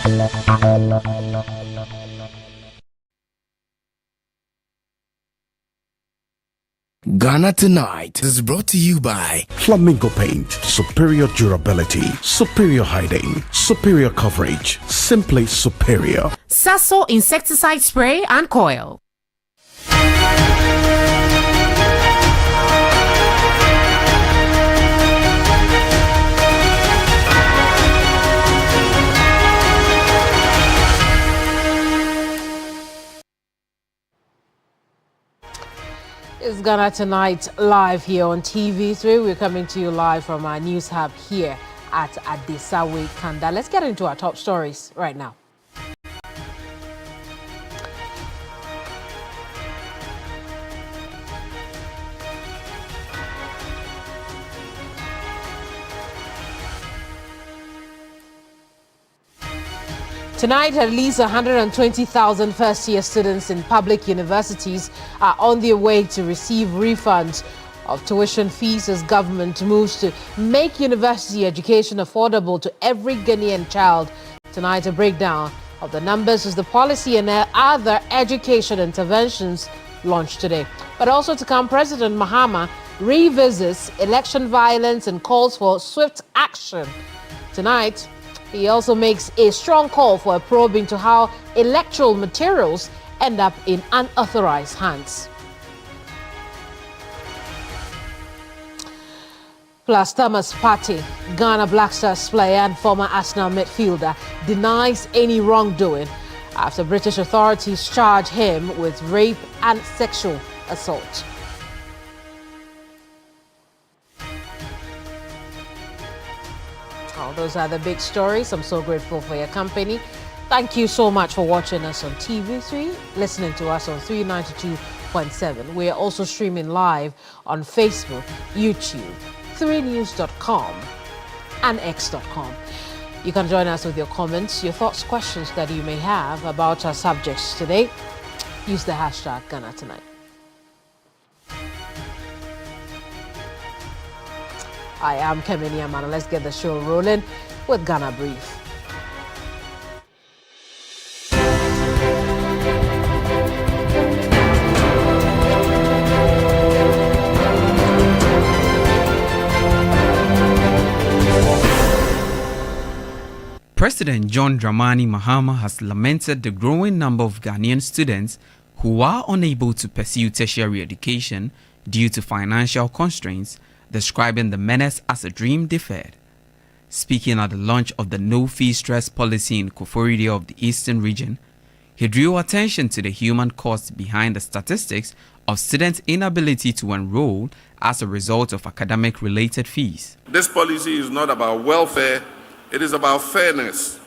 Ghana Tonight is brought to you by Flamingo Paint, superior durability, superior hiding, superior coverage, simply superior. Sasso insecticide spray and coil. It's Ghana Tonight live here on TV3. We're coming to you live from our news hub here at Adesawe Kanda. Let's get into our top stories right now. Tonight, at least 120,000 first-year students in public universities are on their way to receive refunds of tuition fees as government moves to make university education affordable to every Ghanaian child. Tonight, a breakdown of the numbers as the policy and other education interventions launched today. But also to come, President Mahama revisits election violence and calls for swift action. Tonight, he also makes a strong call for a probe into how electoral materials end up in unauthorized hands. Plus, Thomas Partey, Ghana Black Stars player and former Arsenal midfielder, denies any wrongdoing after British authorities charge him with rape and sexual assault. Oh, those are the big stories. I'm so grateful for your company. Thank you so much for watching us on TV3, listening to us on 392.7. We're also streaming live on Facebook, YouTube, 3news.com, and x.com. You can join us with your comments, your thoughts, questions that you may have about our subjects today. Use the hashtag Ghana Tonight. I am Keminni, Amanor. Let's get the show rolling with Ghana Brief. President John Dramani Mahama has lamented the growing number of Ghanaian students who are unable to pursue tertiary education due to financial constraints, describing the menace as a dream deferred. Speaking at the launch of the no-fee stress policy in Koforidua of the Eastern region, he drew attention to the human cost behind the statistics of students' inability to enroll as a result of academic-related fees. This policy is not about welfare, it is about fairness.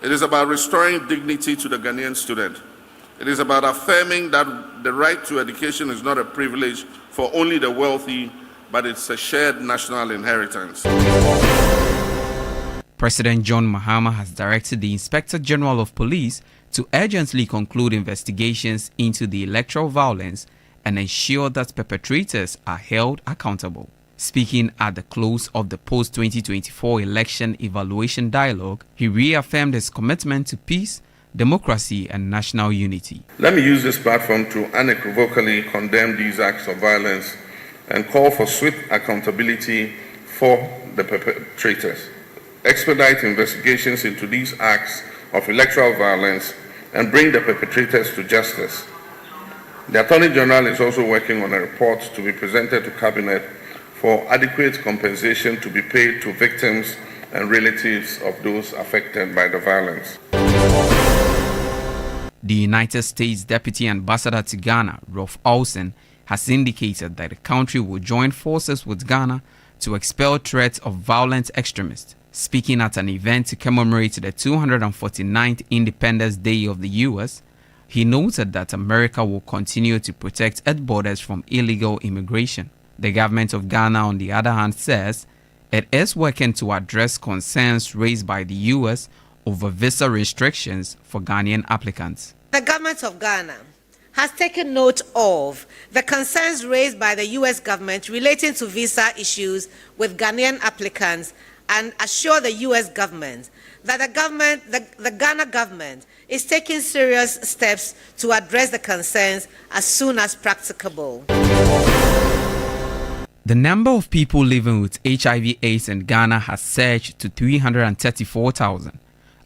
It is about restoring dignity to the Ghanaian student. It is about affirming that the right to education is not a privilege for only the wealthy, but it's a shared national inheritance. President John Mahama has directed the Inspector General of Police to urgently conclude investigations into the electoral violence and ensure that perpetrators are held accountable. Speaking at the close of the post-2024 election evaluation dialogue, he reaffirmed his commitment to peace, democracy, and national unity. Let me use this platform to unequivocally condemn these acts of violence and call for swift accountability for the perpetrators. Expedite investigations into these acts of electoral violence and bring the perpetrators to justice. The Attorney General is also working on a report to be presented to Cabinet for adequate compensation to be paid to victims and relatives of those affected by the violence. The United States Deputy Ambassador to Ghana, Rolf Olsen, has indicated that the country will join forces with Ghana to expel threats of violent extremists. Speaking at an event to commemorate the 249th Independence Day of the U.S., he noted that America will continue to protect its borders from illegal immigration. The government of Ghana, on the other hand, says it is working to address concerns raised by the U.S. over visa restrictions for Ghanaian applicants. The government of Ghana has taken note of the concerns raised by the U.S. government relating to visa issues with Ghanaian applicants and assure the U.S. government that the Ghana government is taking serious steps to address the concerns as soon as practicable. The number of people living with HIV/AIDS in Ghana has surged to 334,000,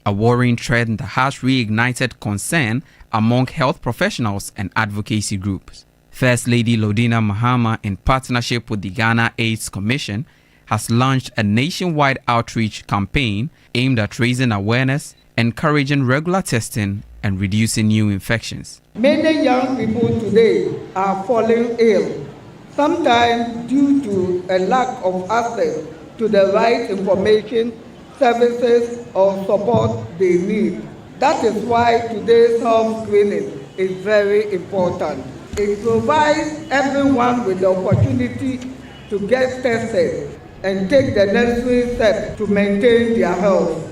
a worrying trend that has reignited concern among health professionals and advocacy groups. First Lady Lodina Mahama, in partnership with the Ghana AIDS Commission, has launched a nationwide outreach campaign aimed at raising awareness, encouraging regular testing, and reducing new infections. Many young people today are falling ill, sometimes due to a lack of access to the right information, services, or support they need. That is why today's health screening is very important. It provides everyone with the opportunity to get tested and take the necessary steps to maintain their health.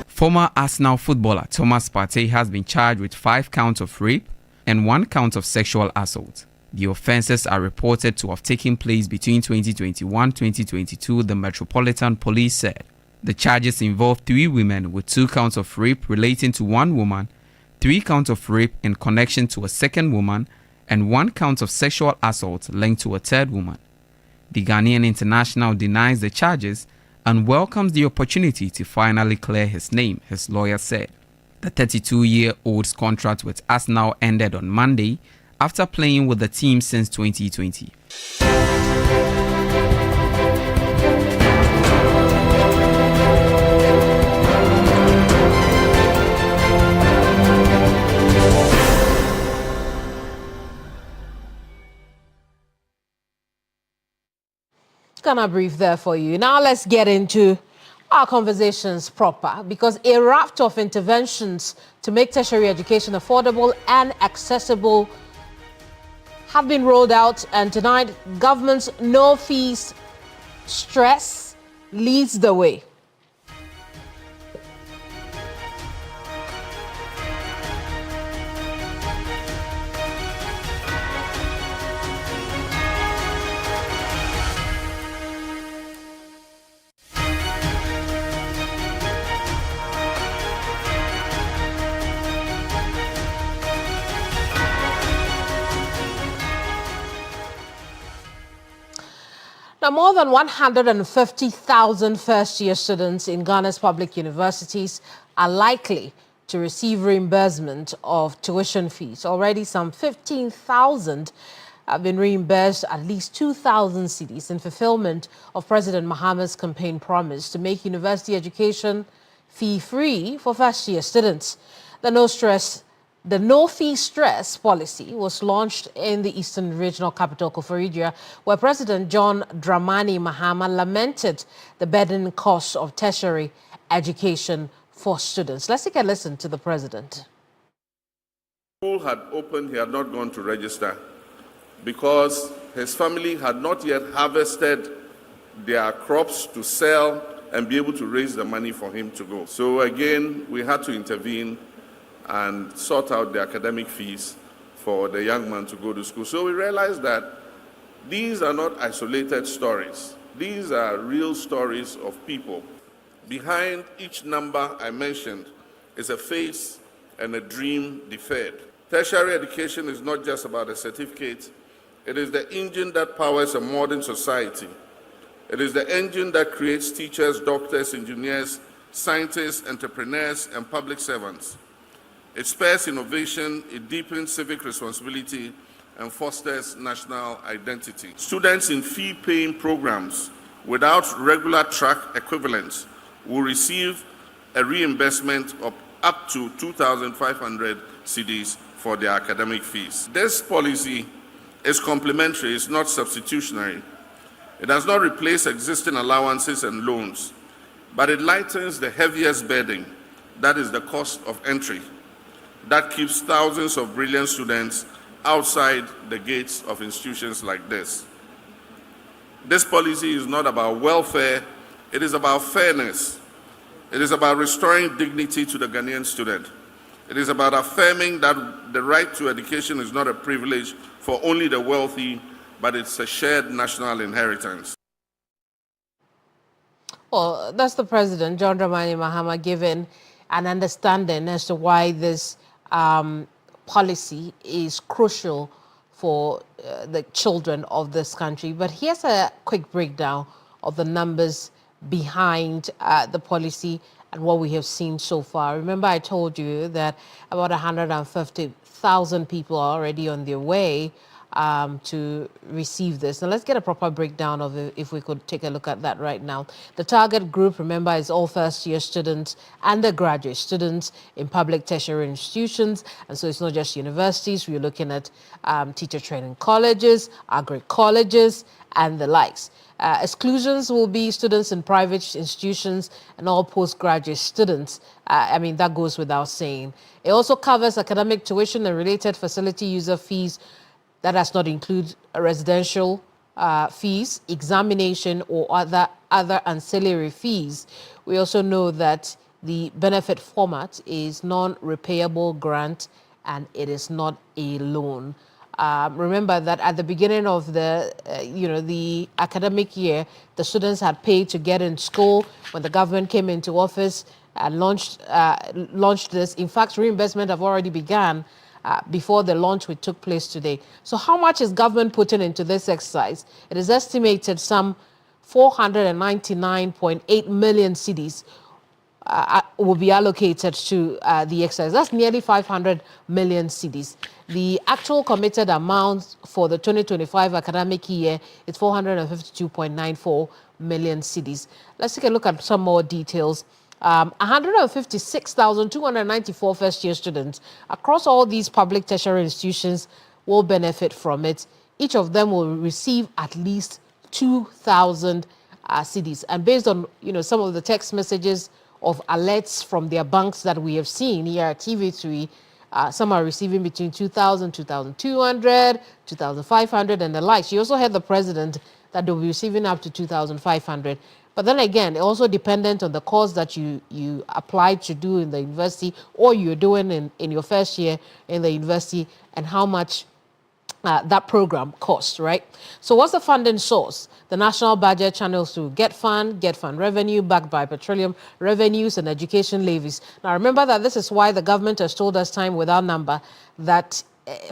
Former Arsenal footballer Thomas Partey has been charged with 5 counts of rape and 1 count of sexual assault. The offences are reported to have taken place between 2021-2022, the Metropolitan Police said. The charges involve 3 women with 2 counts of rape relating to 1 woman, 3 counts of rape in connection to a second woman, and 1 count of sexual assault linked to a third woman. The Ghanaian international denies the charges and welcomes the opportunity to finally clear his name, his lawyer said. The 32-year-old's contract with Arsenal ended on Monday after playing with the team since 2020. Gonna brief there for you. Now let's get into our conversations proper, because a raft of interventions to make tertiary education affordable and accessible have been rolled out, and tonight government's no fees stress leads the way. Now, more than 150,000 first-year students in Ghana's public universities are likely to receive reimbursement of tuition fees. Already, some 15,000 have been reimbursed at least 2,000 cedis in fulfillment of President Mahama's campaign promise to make university education fee-free for first-year students. The no-fee stress policy was launched in the Eastern Regional Capital, Koforidua, where President John Dramani Mahama lamented the burden cost of tertiary education for students. Let's take a listen to the president. School had opened, he had not gone to register because his family had not yet harvested their crops to sell and be able to raise the money for him to go. So again, we had to intervene and sort out the academic fees for the young man to go to school. So we realized that these are not isolated stories. These are real stories of people. Behind each number I mentioned is a face and a dream deferred. Tertiary education is not just about a certificate. It is the engine that powers a modern society. It is the engine that creates teachers, doctors, engineers, scientists, entrepreneurs, and public servants. It spurs innovation, it deepens civic responsibility, and fosters national identity. Students in fee-paying programs without regular track equivalents will receive a reimbursement of up to 2,500 cedis for their academic fees. This policy is complementary, it's not substitutionary. It does not replace existing allowances and loans, but it lightens the heaviest burden, that is the cost of entry, that keeps thousands of brilliant students outside the gates of institutions like this. This policy is not about welfare, it is about fairness. It is about restoring dignity to the Ghanaian student. It is about affirming that the right to education is not a privilege for only the wealthy, but it's a shared national inheritance. Well, that's the president, John Dramani Mahama, giving an understanding as to why this policy is crucial for the children of this country. But here's a quick breakdown of the numbers behind the policy and what we have seen so far. Remember, I told you that about 150,000 people are already on their way to receive this. Now, let's get a proper breakdown of it if we could take a look at that right now. The target group, remember, is all first-year students, undergraduate students in public tertiary institutions. And so it's not just universities. We're looking at teacher training colleges, agri-colleges, and the likes. Exclusions will be students in private institutions and all postgraduate students. I mean, that goes without saying. It also covers academic tuition and related facility user fees. That does not include residential fees, examination, or other ancillary fees. We also know that the benefit format is non-repayable grant and it is not a loan. Remember that at the beginning of the, the academic year, the students had paid to get in school. When the government came into office and launched this, in fact, reimbursement have already begun before the launch which took place today. So how much is government putting into this exercise? It is estimated some 499.8 million cedis will be allocated to the exercise. That's nearly 500 million cedis. The actual committed amount for the 2025 academic year is 452.94 million cedis. Let's take a look at some more details. 156,294 first-year students across all these public tertiary institutions will benefit from it. Each of them will receive at least 2,000 cedis. And based on some of the text messages of alerts from their banks that we have seen here at TV3, some are receiving between 2,000, 2,200, 2,500 and the like. You also heard the president that they'll be receiving up to 2,500. But then again, also dependent on the course that you applied to do in the university or you're doing in your first year in the university and how much that program costs, right? So what's the funding source? The national budget channels through Get Fund revenue backed by petroleum revenues and education levies. Now remember that this is why the government has told us time without number that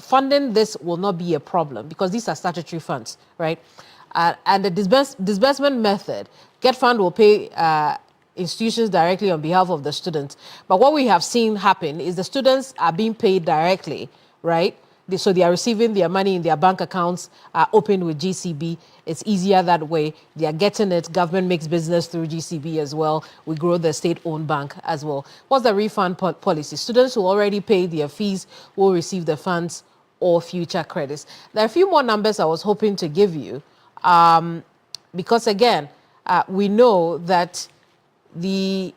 funding this will not be a problem because these are statutory funds, right? And the disbursement method, Get Fund will pay institutions directly on behalf of the students. But what we have seen happen is the students are being paid directly, right? So they are receiving their money in their bank accounts opened with GCB. It's easier that way. They are getting it. Government makes business through GCB as well. We grow the state-owned bank as well. What's the refund policy? Students who already paid their fees will receive the funds or future credits. There are a few more numbers I was hoping to give you. Because again, we know that the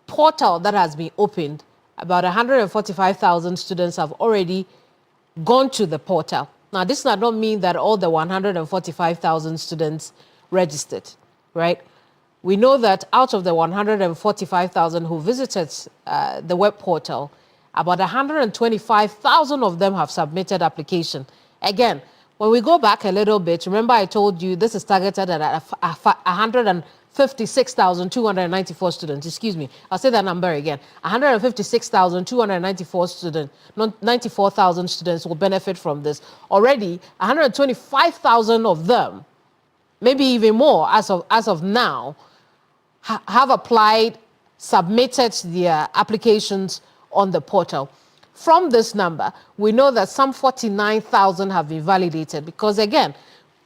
portal that has been opened, about 145,000 students have already gone to the portal. Now, this does not mean that all the 145,000 students registered, right? We know that out of the 145,000 who visited the web portal, about 125,000 of them have submitted application. Again, when we go back a little bit, remember I told you this is targeted at 156,294 students. Excuse me, I'll say that number again. 156,294 students, 94,000 students will benefit from this. Already, 125,000 of them, maybe even more as of now, have applied, submitted their applications on the portal. From this number, we know that some 49,000 have been validated because, again,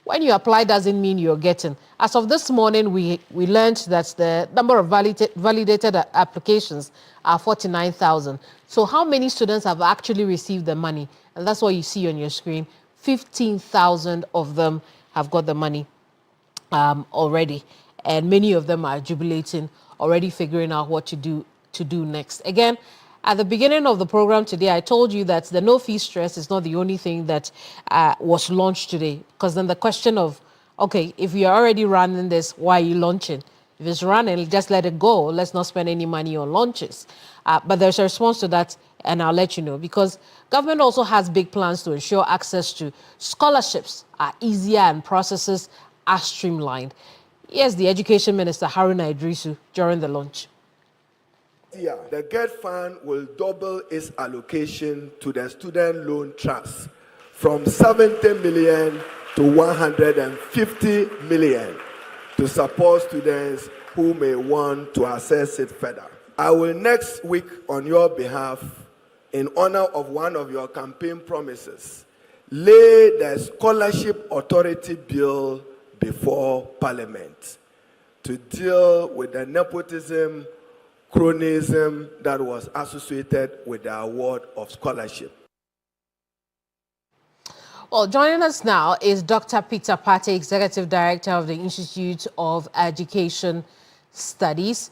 when you apply doesn't mean you're getting. As of this morning, we learned that the number of validated applications are 49,000. So how many students have actually received the money? And that's what you see on your screen. 15,000 of them have got the money already. And many of them are jubilating, already figuring out what to do next. Again, at the beginning of the program today, I told you that the no-fee stress is not the only thing that was launched today. Because then the question of, okay, if you're already running this, why are you launching? If it's running, just let it go. Let's not spend any money on launches. But there's a response to that, and I'll let you know. Because government also has big plans to ensure access to scholarships are easier and processes are streamlined. Yes, the Education Minister, Haruna Idrisu, during the launch. Yeah, the GET Fund will double its allocation to the Student Loan Trust from 70 million to 150 million to support students who may want to access it further. I will next week, on your behalf, in honor of one of your campaign promises, lay the Scholarship Authority Bill before Parliament to deal with the nepotism, cronyism that was associated with the award of scholarship. Well, joining us now is Dr. Peter Partey, Executive Director of the Institute of Education Studies.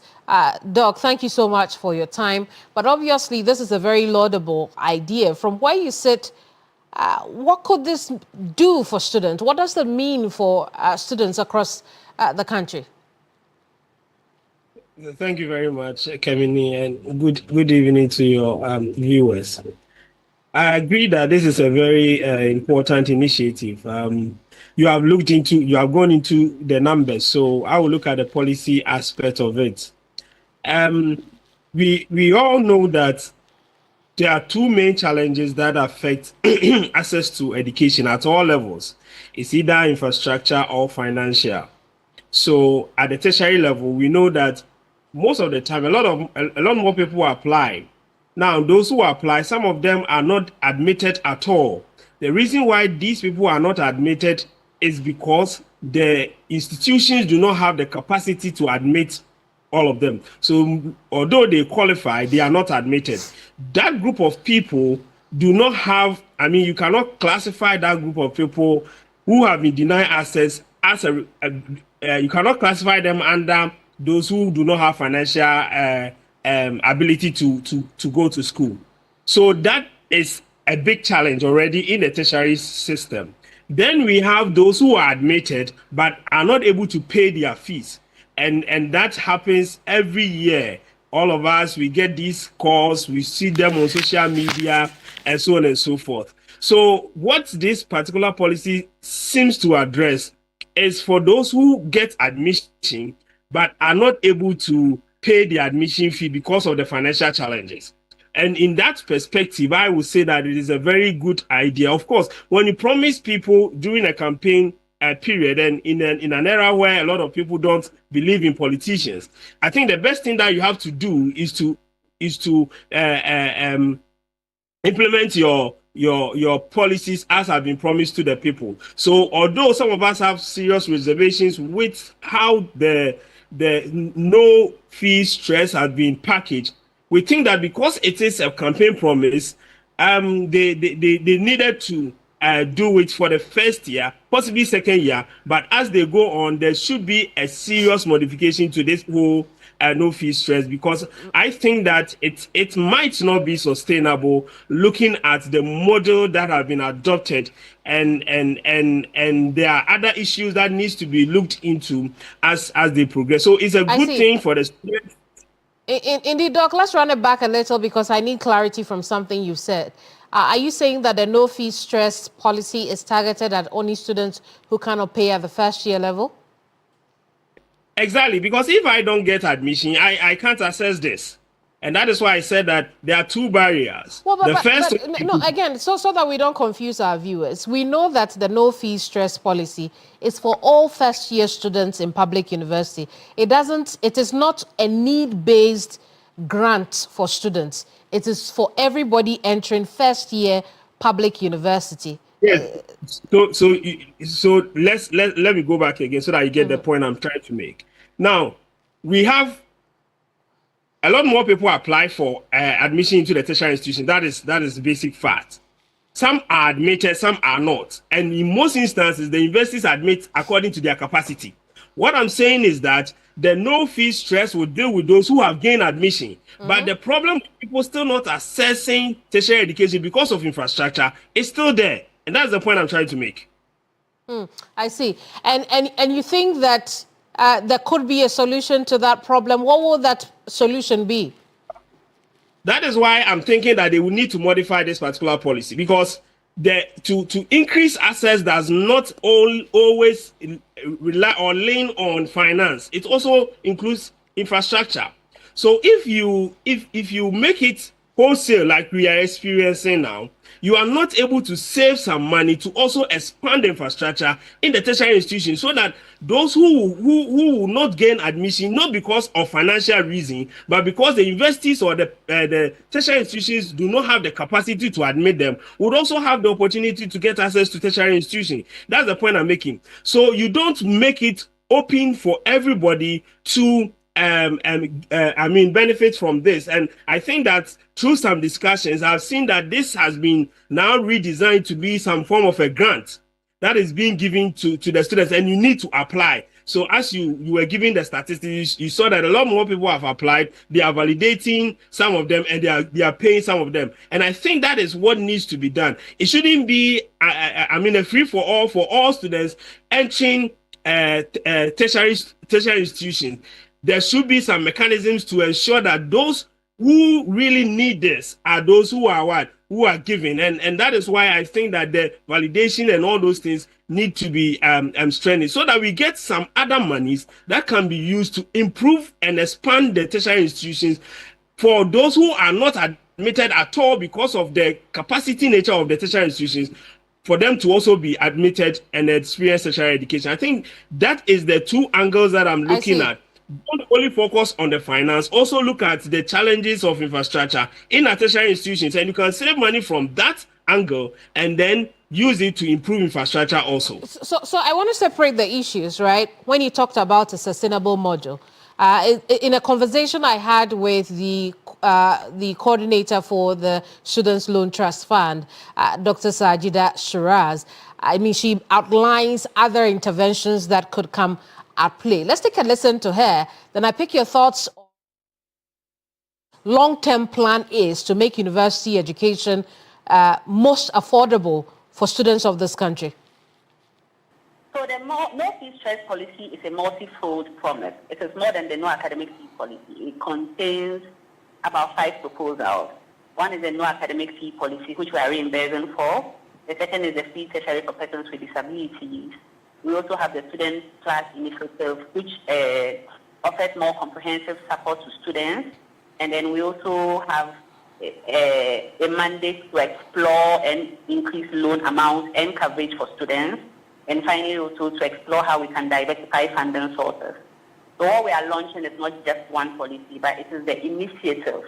Doc, thank you so much for your time. But obviously, this is a very laudable idea. From where you sit, what could this do for students? What does it mean for students across the country? Thank you very much, Keminni, and good evening to your viewers. I agree that this is a very important initiative. You have gone into the numbers, so I will look at the policy aspect of it. We all know that there are two main challenges that affect access to education at all levels. It's either infrastructure or financial. So at the tertiary level, we know that most of the time, a lot more people apply. Now, those who apply, some of them are not admitted at all. The reason why these people are not admitted is because the institutions do not have the capacity to admit all of them. So although they qualify, they are not admitted. That group of people do not have, you cannot classify that group of people who have been denied access as you cannot classify them under those who do not have financial ability to go to school. So that is a big challenge already in the tertiary system. Then we have those who are admitted but are not able to pay their fees. And that happens every year. All of us, we get these calls, we see them on social media, and so on and so forth. So what this particular policy seems to address is for those who get admission but are not able to pay the admission fee because of the financial challenges. And in that perspective, I would say that it is a very good idea. Of course, when you promise people during a campaign period and in an era where a lot of people don't believe in politicians, I think the best thing that you have to do is to implement your policies as have been promised to the people. So although some of us have serious reservations with how the no fee stress has been packaged, we think that because it is a campaign promise, they needed to do it for the first year, possibly second year, but as they go on, there should be a serious modification to this whole no fee stress, because I think that it might not be sustainable looking at the model that have been adopted, and there are other issues that needs to be looked into as they progress. So it's a good thing for the students. Indeed, Doc, let's run it back a little because I need clarity from something you said. Are you saying that the no fee stress policy is targeted at only students who cannot pay at the first year level? Exactly, because if I don't get admission, I can't access this. And that is why I said that there are two barriers. Well, again, so that we don't confuse our viewers, we know that the no fee stress policy is for all first year students in public university. It is not a need-based grant for students. It is for everybody entering first year public university. Yes. So let me go back again so that you get the point I'm trying to make. Now, we have a lot more people apply for admission into the tertiary institution. That is the basic fact. Some are admitted, some are not. And in most instances, the universities admit according to their capacity. What I'm saying is that the no fee stress will deal with those who have gained admission. But the problem, people still not accessing tertiary education because of infrastructure, is still there. And that's the point I'm trying to make. I see. And you think that there could be a solution to that problem? What will that solution be? That is why I'm thinking that they will need to modify this particular policy, because to increase access does not always rely or lean on finance. It also includes infrastructure. So if you make it wholesale like we are experiencing now, you are not able to save some money to also expand the infrastructure in the tertiary institution, so that those who will not gain admission, not because of financial reason, but because the universities or the tertiary institutions do not have the capacity to admit them, would also have the opportunity to get access to tertiary institution. That's the point I'm making. So you don't make it open for everybody to benefit from this. And I think that through some discussions, I've seen that this has been now redesigned to be some form of a grant that is being given to the students, and you need to apply. So as you were giving the statistics, you saw that a lot more people have applied. They are validating some of them, and they are paying some of them. And I think that is what needs to be done. It shouldn't be, a free for all students entering tertiary institutions. There should be some mechanisms to ensure that those who really need this are those who are giving, and that is why I think that the validation and all those things need to be strengthened, so that we get some other monies that can be used to improve and expand the tertiary institutions for those who are not admitted at all because of the capacity nature of the tertiary institutions, for them to also be admitted and experience tertiary education. I think that is the two angles that I'm looking at. Don't only focus on the finance, also look at the challenges of infrastructure in our tertiary institutions, and you can save money from that angle and then use it to improve infrastructure also. So I want to separate the issues, right? When you talked about a sustainable model, in a conversation I had with the coordinator for the Students' Loan Trust Fund, Dr. Sajida Shiraz, I mean, she outlines other interventions that could come at play. Let's take a listen to her. Then I pick your thoughts on long-term plan is to make university education most affordable for students of this country. So the no fee stress policy is a multi-fold promise. It is more than the no academic fee policy. It contains about 5 proposals. One is the no academic fee policy, which we are reimbursing for. The second is the free tertiary for persons with disabilities. We also have the Student Plus Initiative, which offers more comprehensive support to students. And then we also have a mandate to explore and increase loan amounts and coverage for students. And finally, also to explore how we can diversify funding sources. So what we are launching is not just one policy, but it is the initiative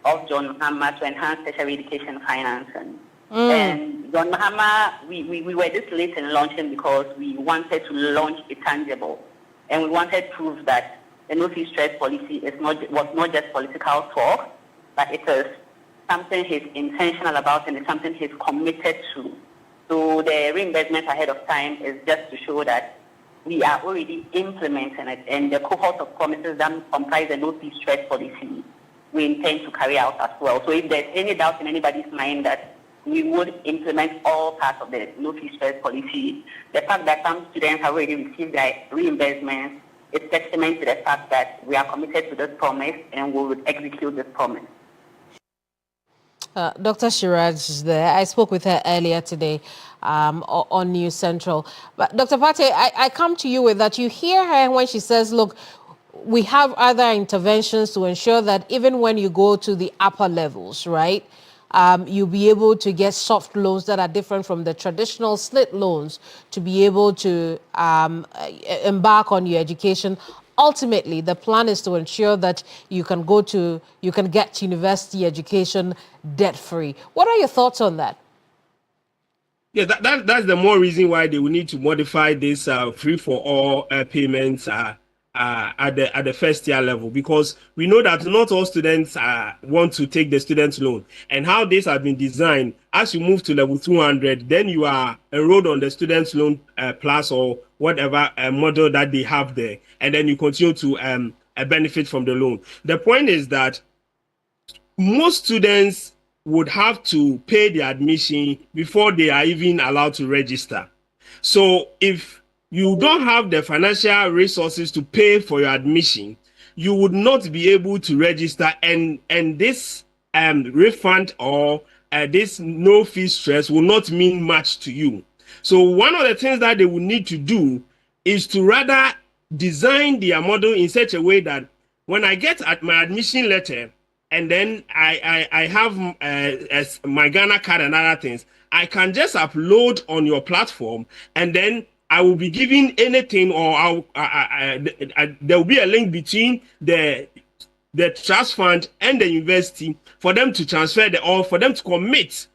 of John Mahama to enhance tertiary education financing. And John Mahama, we were this late in launching because we wanted to launch a tangible, and we wanted proof that the no fee stress policy was not just political talk, but it is something he's intentional about and it's something he's committed to. So the reimbursement ahead of time is just to show that we are already implementing it, and the cohort of promises that comprise the no fee stress policy we intend to carry out as well. So if there's any doubt in anybody's mind that we would implement all parts of the no fee stress policy, the fact that some students have already received their reimbursement is testament to the fact that we are committed to this promise and we will execute this promise. Dr. Shiraz is there. I spoke with her earlier today on News Central. But Dr. Partey, I come to you with that. You hear her when she says, look, we have other interventions to ensure that even when you go to the upper levels, right, you'll be able to get soft loans that are different from the traditional slit loans to be able to embark on your education. Ultimately, the plan is to ensure that you can get university education debt-free. What are your thoughts on that? Yeah, that's the more reason why they will need to modify this free-for-all payments at the first year level, because we know that not all students want to take the student loan, and how this has been designed. As you move to level 200, then you are enrolled on the student loan plus or whatever model that they have there, and then you continue to benefit from the loan. The point is that most students would have to pay their admission before they are even allowed to register. So if you don't have the financial resources to pay for your admission, you would not be able to register, and this refund or this no fee stress will not mean much to you. So one of the things that they will need to do is to rather design their model in such a way that when I get at my admission letter and then I have my Ghana card and other things, I can just upload on your platform, and then I will be given anything, or there will be a link between the trust fund and the university for them to transfer or for them to commit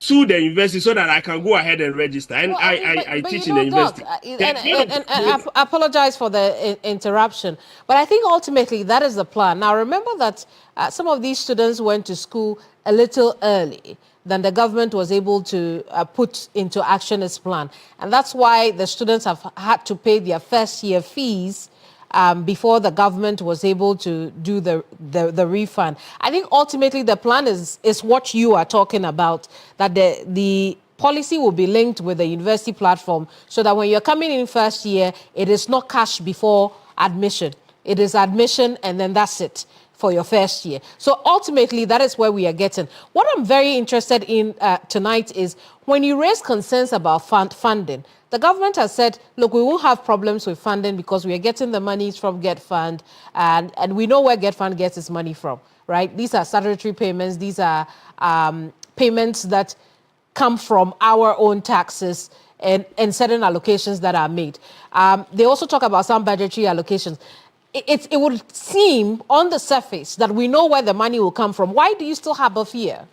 to the university so that I can go ahead and register. And well, I teach in the university. And I apologize for the interruption, but I think ultimately that is the plan. Now, remember that some of these students went to school a little early than the government was able to put into action its plan. And that's why the students have had to pay their first year fees before the government was able to do the refund. I think ultimately the plan is what you are talking about, that the policy will be linked with the university platform so that when you're coming in first year, it is not cash before admission. It is admission and then that's it for your first year. So ultimately, that is where we are getting. What I'm very interested in tonight is when you raise concerns about funding, the government has said, look, we won't have problems with funding because we are getting the monies from Get Fund, and we know where Get Fund gets its money from, right? These are statutory payments. These are payments that come from our own taxes and certain allocations that are made. They also talk about some budgetary allocations. It would seem on the surface that we know where the money will come from. Why do you still have a fear?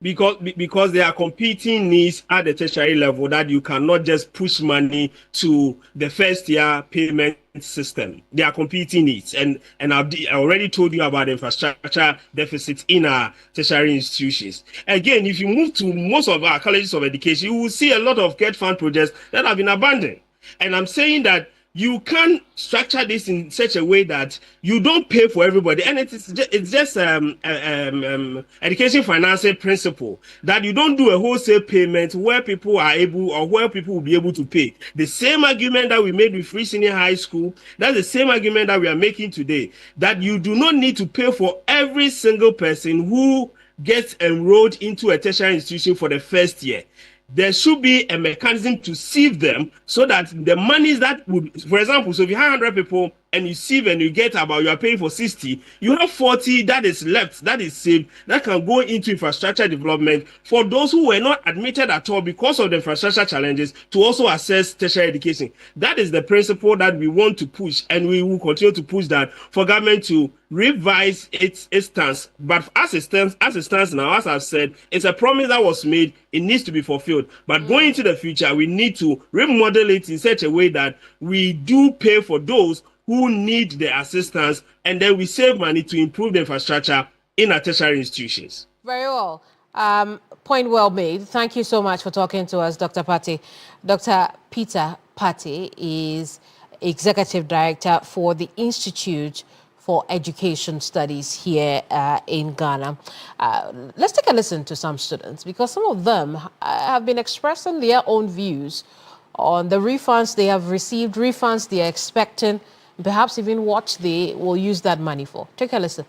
Because there are competing needs at the tertiary level that you cannot just push money to the first year payment system. There are competing needs, and I already told you about the infrastructure deficits in our tertiary institutions. Again, if you move to most of our colleges of education, you will see a lot of Get Fund projects that have been abandoned. And I'm saying that you can structure this in such a way that you don't pay for everybody, and it's just education financing principle that you don't do a wholesale payment where people are able, or where people will be able to pay. The same argument that we made with free senior high school, that's the same argument that we are making today, that you do not need to pay for every single person who gets enrolled into a tertiary institution for the first year. There should be a mechanism to sieve them so that the monies that would, for example, so if you have 100 people and you sieve and you get about, you are paying for 60, you have 40 that is left, that is saved, that can go into infrastructure development for those who were not admitted at all because of the infrastructure challenges to also access tertiary education. That is the principle that we want to push, and we will continue to push that for government to revise its stance. But as it stands now, as I've said, it's a promise that was made. It needs to be fulfilled. But going into the future, we need to remodel it in such a way that we do pay for those who need the assistance, and then we save money to improve the infrastructure in our tertiary institutions. Very well. Point well made. Thank you so much for talking to us, Dr. Partey. Dr. Peter Partey is Executive Director for the Institute for Education Studies here in Ghana. Let's take a listen to some students, because some of them have been expressing their own views on the refunds they have received, refunds they are expecting, perhaps even what they will use that money for. Take a listen.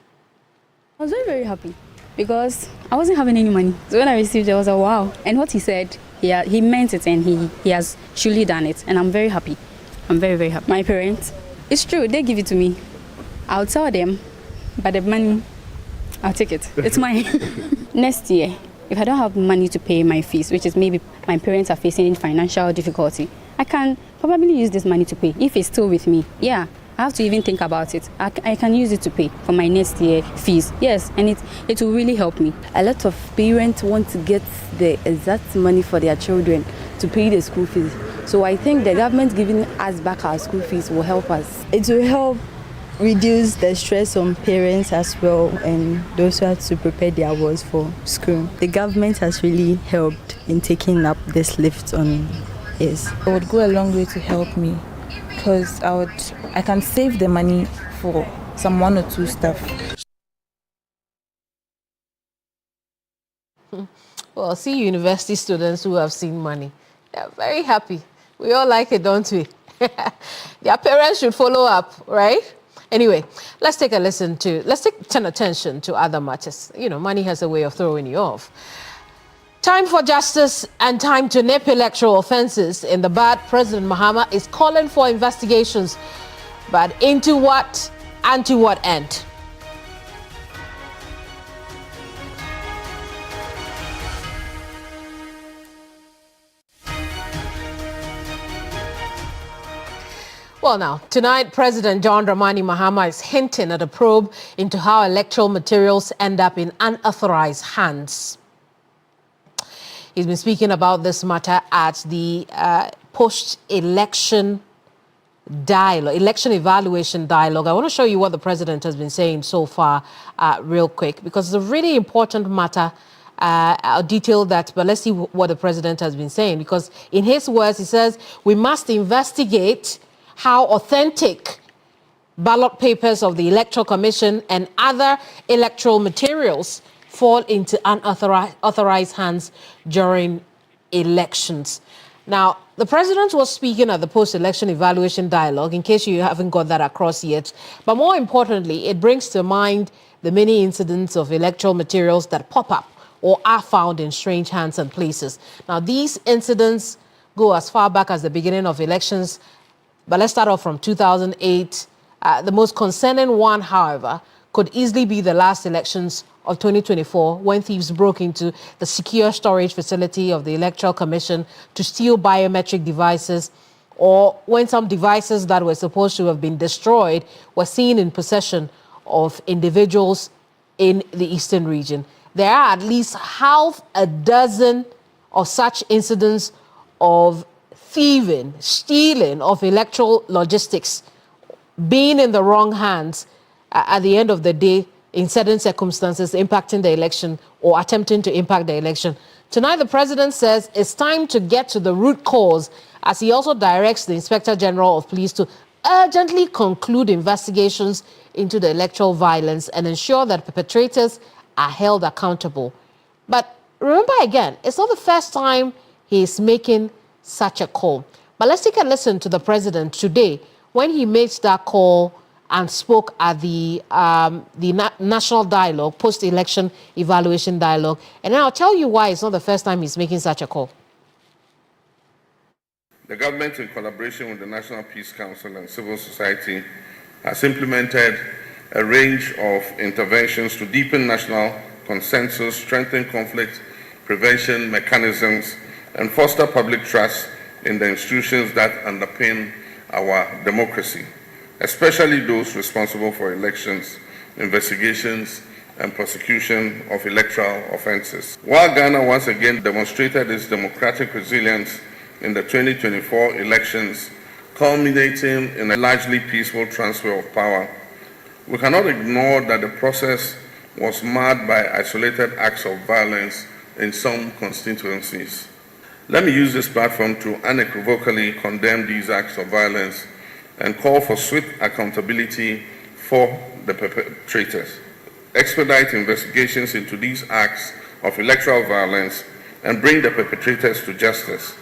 I was very, very happy because I wasn't having any money. So when I received it, I was like, wow. And what he said, he meant it, and he has truly done it. And I'm very happy. I'm very, very happy. My parents, it's true, they give it to me. I'll tell them, but the money, I'll take it. It's mine. Next year, if I don't have money to pay my fees, which is maybe my parents are facing financial difficulty, I can probably use this money to pay. If it's still with me, yeah, I have to even think about it. I can use it to pay for my next year fees. Yes, and it will really help me. A lot of parents want to get the exact money for their children to pay the school fees. So I think the government giving us back our school fees will help us. It will help reduce the stress on parents as well, and those who have to prepare their wards for school. The government has really helped in taking up this lift on us. It would go a long way to help me, because I can save the money for some 1 or 2 stuff. Well, see university students who have seen money. They're very happy. We all like it, don't we? Their parents should follow up, right? Anyway, let's turn attention to other matters. You know, money has a way of throwing you off. Time for justice and time to nip electoral offences in the bud. President Mahama is calling for investigations, but into what and to what end? Well, now, tonight, President John Dramani Mahama is hinting at a probe into how electoral materials end up in unauthorized hands. He's been speaking about this matter at the post-election dialogue, election evaluation dialogue. I want to show you what the president has been saying so far real quick, because it's a really important matter. I'll detail that, but let's see what the president has been saying, because in his words, he says, we must investigate how authentic ballot papers of the Electoral Commission and other electoral materials fall into unauthorized hands during elections. Now, the president was speaking at the post-election evaluation dialogue, in case you haven't got that across yet. But more importantly, it brings to mind the many incidents of electoral materials that pop up or are found in strange hands and places. Now, these incidents go as far back as the beginning of elections. But let's start off from 2008. The most concerning one, however, could easily be the last elections of 2024, when thieves broke into the secure storage facility of the Electoral Commission to steal biometric devices, or when some devices that were supposed to have been destroyed were seen in possession of individuals in the eastern region. There are at least half a dozen of such incidents of thieving, stealing of electoral logistics, being in the wrong hands at the end of the day in certain circumstances, impacting the election or attempting to impact the election. Tonight, the president says it's time to get to the root cause, as he also directs the Inspector General of Police to urgently conclude investigations into the electoral violence and ensure that perpetrators are held accountable. But remember again, it's not the first time he is making such a call. But let's take a listen to the president today when he made that call and spoke at the national dialogue, post-election evaluation dialogue. And then I'll tell you why it's not the first time he's making such a call. The government, in collaboration with the National Peace Council and civil society, has implemented a range of interventions to deepen national consensus, strengthen conflict prevention mechanisms, and foster public trust in the institutions that underpin our democracy, especially those responsible for elections, investigations, and prosecution of electoral offenses. While Ghana once again demonstrated its democratic resilience in the 2024 elections, culminating in a largely peaceful transfer of power, we cannot ignore that the process was marred by isolated acts of violence in some constituencies. Let me use this platform to unequivocally condemn these acts of violence and call for swift accountability for the perpetrators. Expedite investigations into these acts of electoral violence and bring the perpetrators to justice.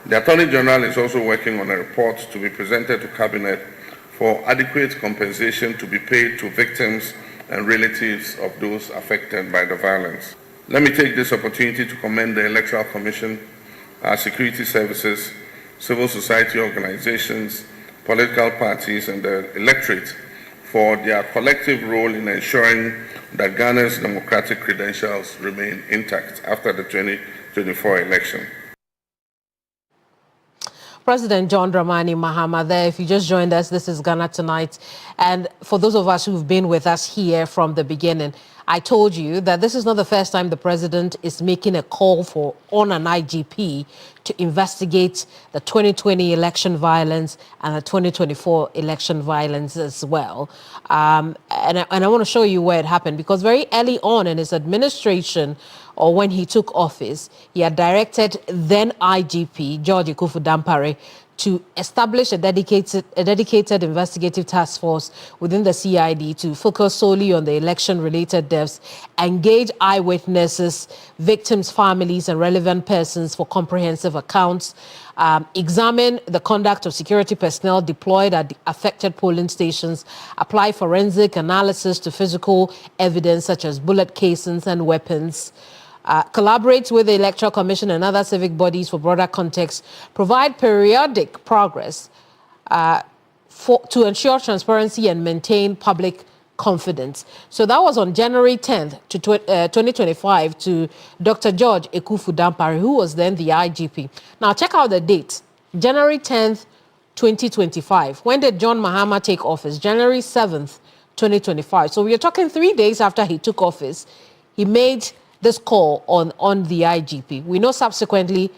The Attorney General is also working on a report to be presented to Cabinet for adequate compensation to be paid to victims and relatives of those affected by the violence. Let me take this opportunity to commend the Electoral Commission, our security services, civil society organizations, political parties, and the electorate for their collective role in ensuring that Ghana's democratic credentials remain intact after the 2024 election. President John Dramani Mahama there. If you just joined us, this is Ghana Tonight. And for those of us who've been with us here from the beginning, I told you that this is not the first time the president is making a call on an IGP to investigate the 2020 election violence and the 2024 election violence as well. And I want to show you where it happened, because very early on in his administration, or when he took office, he had directed then IGP George Ekufu Dampare to establish a dedicated investigative task force within the CID to focus solely on the election-related deaths, engage eyewitnesses, victims' families, and relevant persons for comprehensive accounts, examine the conduct of security personnel deployed at the affected polling stations, apply forensic analysis to physical evidence such as bullet casings and weapons, collaborate with the Electoral Commission and other civic bodies for broader context, provide periodic progress to ensure transparency and maintain public confidence. So that was on January 10th to 2025 to Dr. George Ekufu-Dampare, who was then the IGP. Now check out the date, January 10th, 2025. When did John Mahama take office? January 7th, 2025. So we are talking 3 days after he took office. He made this call on the IGP. We know subsequently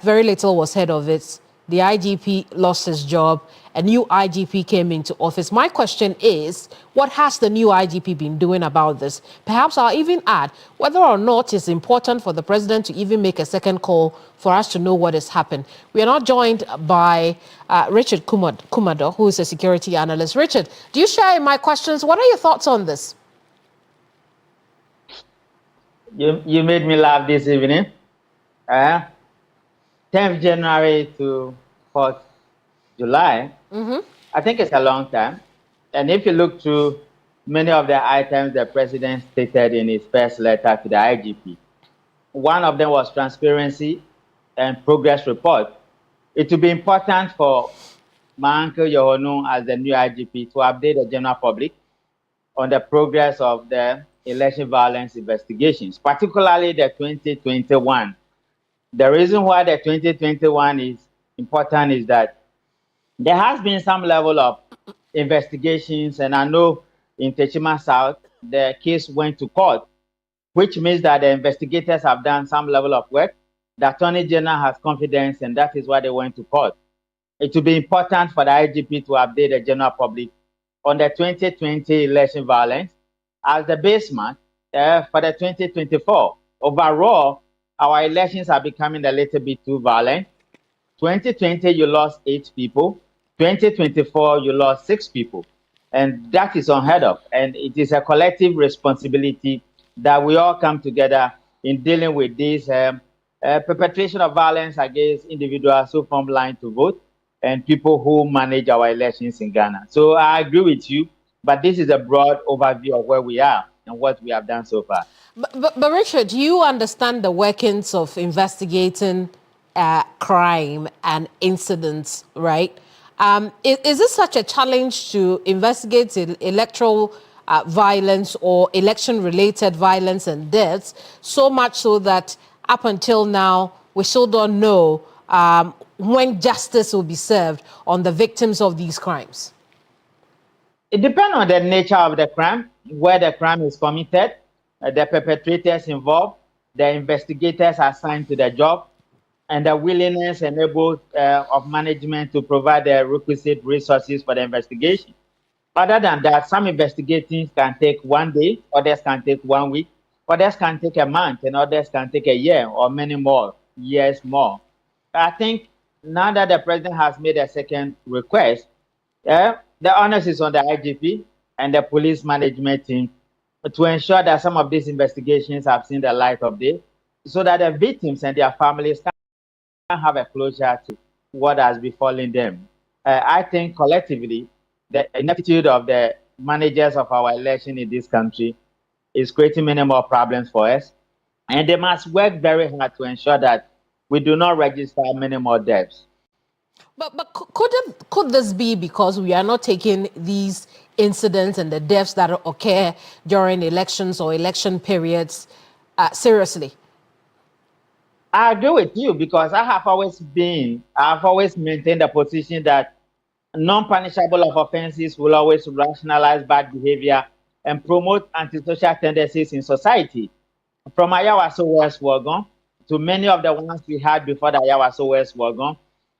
very little was heard of it. The IGP lost his job. A new IGP came into office. My question is, what has the new IGP been doing about this? Perhaps I'll even add whether or not it's important for the president to even make a second call for us to know what has happened. We are not joined by Richard Kumado, who is a security analyst. Richard, do you share my questions? What are your thoughts on this? You made me laugh this evening. 10th January to 4th July. I think it's a long time. And if you look through many of the items the president stated in his first letter to the IGP, one of them was transparency and progress report. It will be important for my uncle Yohonu as the new IGP to update the general public on the progress of the election violence investigations, particularly the 2021. The reason why the 2021 is important is that there has been some level of investigations, and I know in Techima South, the case went to court, which means that the investigators have done some level of work. The Attorney General has confidence, and that is why they went to court. It will be important for the IGP to update the general public on the 2020 election violence as the baseline for the 2024. Overall, our elections are becoming a little bit too violent. 2020, you lost 8 people. 2024, you lost 6 people. And that is unheard of. And it is a collective responsibility that we all come together in dealing with this perpetration of violence against individuals who form line to vote and people who manage our elections in Ghana. So I agree with you, but this is a broad overview of where we are and what we have done so far. But Richard, you understand the workings of investigating crime and incidents, right? Is this such a challenge to investigate electoral violence or election-related violence and deaths, so much so that up until now, we still don't know when justice will be served on the victims of these crimes? It depends on the nature of the crime, where the crime is committed, the perpetrators involved, the investigators assigned to the job, and the willingness and able of management to provide the requisite resources for the investigation. Other than that, some investigations can take 1 day, others can take 1 week, others can take a month, and others can take a year or many more years more. I think now that the president has made a second request, the onus is on the IGP and the police management team to ensure that some of these investigations have seen the light of day so that the victims and their families can have a closure to what has befallen them. I think collectively, the ineptitude of the managers of our election in this country is creating many more problems for us. And they must work very hard to ensure that we do not register many more deaths. But could this be because we are not taking these incidents and the deaths that occur during elections or election periods seriously? I agree with you because I've always maintained the position that non-punishable of offenses will always rationalize bad behavior and promote antisocial tendencies in society. From Ayawaso West Wagon to many of the ones we had before the Ayawaso West Wagon,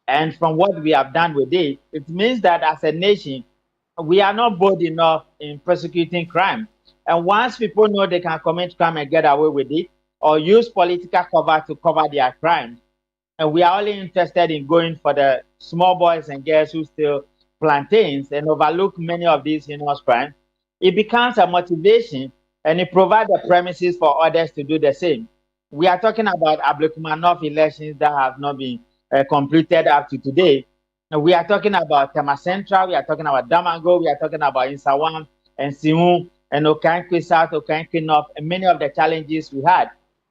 and from what we have done with it, it means that as a nation, we are not bold enough in prosecuting crime. And once people know they can commit crime and get away with it, or use political cover to cover their crimes, and we are only interested in going for the small boys and girls who steal plantains and overlook many of these heinous crimes, it becomes a motivation and it provides the premises for others to do the same. We are talking about Ablukumanov elections that have not been completed up to today. And we are talking about Tema Central, we are talking about Damango, we are talking about Insawam and Simu and Okankwe South, Okankwe North, and many of the challenges we had.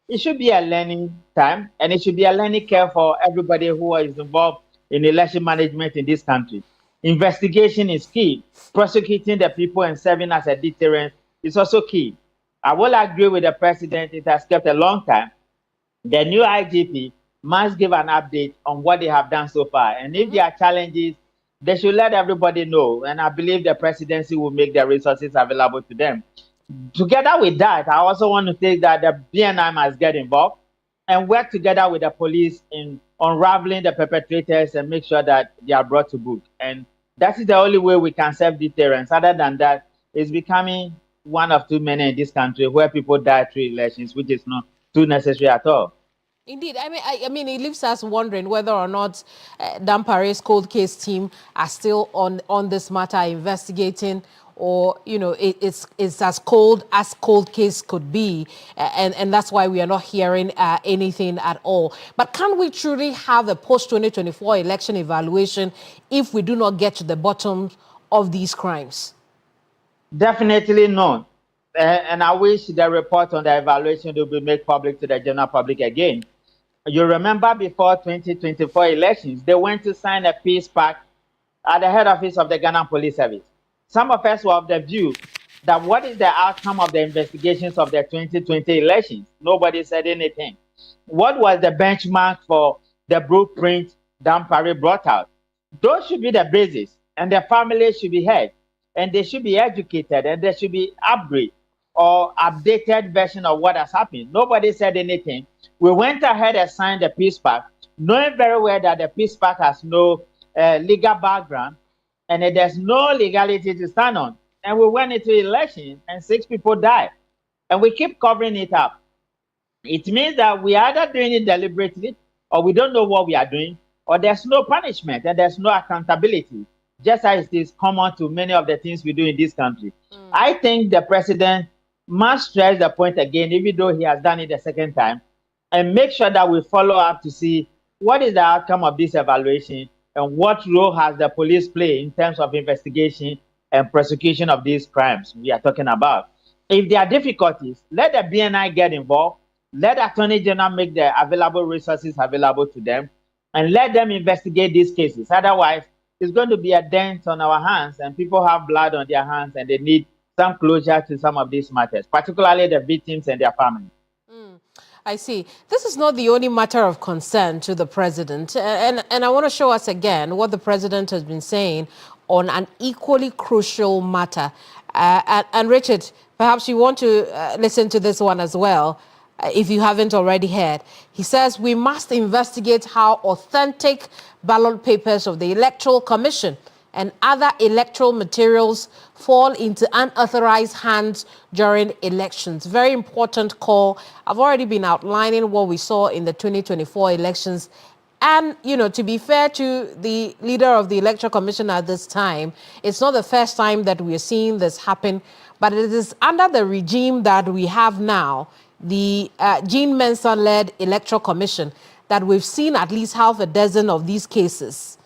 It should be a learning time and it should be a learning curve for everybody who is involved in election management in this country. Investigation is key. Prosecuting the people and serving as a deterrent is also key. I will agree with the president, it has kept a long time. The new IGP must give an update on what they have done so far. And if there are challenges, they should let everybody know. And I believe the presidency will make the resources available to them. Together with that, I also want to say that the BNI must get involved and work together with the police in unraveling the perpetrators and make sure that they are brought to book. And that is the only way we can serve deterrence. Other than that, it's becoming one of too many in this country where people die through elections, which is not too necessary at all. Indeed, I mean, it leaves us wondering whether or not Dampare's cold case team are still on this matter, investigating, or it's as cold case could be, and that's why we are not hearing anything at all. But can we truly have a post-2024 election evaluation if we do not get to the bottom of these crimes? Definitely not. And I wish the report on the evaluation will be made public to the general public again. You remember before 2024 elections, they went to sign a peace pact at the head office of the Ghana Police Service. Some of us were of the view that what is the outcome of the investigations of the 2020 elections? Nobody said anything. What was the benchmark for the blueprint Dampare brought out? Those should be the basis, and the families should be heard, and they should be educated, and there should be upgrade or updated version of what has happened. Nobody said anything. We went ahead and signed the peace pact, knowing very well that the peace pact has no legal background and there's no legality to stand on. And we went into election and 6 people died. And we keep covering it up. It means that we are either doing it deliberately or we don't know what we are doing, or there's no punishment and there's no accountability, just as it is common to many of the things we do in this country. I think the president must stress the point again, even though he has done it the second time, and make sure that we follow up to see what is the outcome of this evaluation and what role has the police played in terms of investigation and prosecution of these crimes we are talking about. If there are difficulties, let the BNI get involved, let the Attorney General make the available resources available to them, and let them investigate these cases. Otherwise, it's going to be a dent on our hands, and people have blood on their hands, and they need some closure to some of these matters, particularly the victims and their families. I see. This is not the only matter of concern to the president. And I want to show us again what the president has been saying on an equally crucial matter. And Richard, perhaps you want to listen to this one as well, if you haven't already heard. He says we must investigate how authentic ballot papers of the Electoral Commission and other electoral materials fall into unauthorized hands during elections. Very important call. I've already been outlining what we saw in the 2024 elections. And, to be fair to the leader of the Electoral Commission at this time, it's not the first time that we are seeing this happen, but it is under the regime that we have now, the Jean Mensah-led Electoral Commission, that we've seen at least half a dozen of these cases.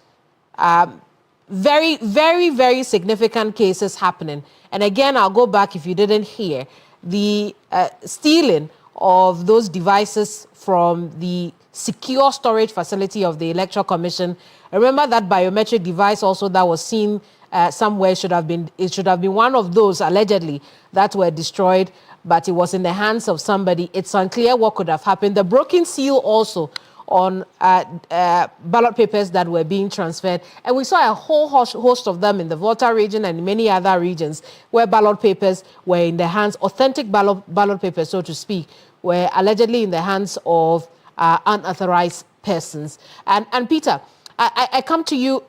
Very, very, very significant cases happening. And again, I'll go back if you didn't hear, the stealing of those devices from the secure storage facility of the Electoral Commission. Remember that biometric device also that was seen somewhere it should have been one of those allegedly that were destroyed, but it was in the hands of somebody. It's unclear what could have happened. The broken seal also on ballot papers that were being transferred. And we saw a whole host of them in the Volta region and many other regions where ballot papers were in the hands, authentic ballot papers, so to speak, were allegedly in the hands of unauthorized persons. And Peter, I come to you,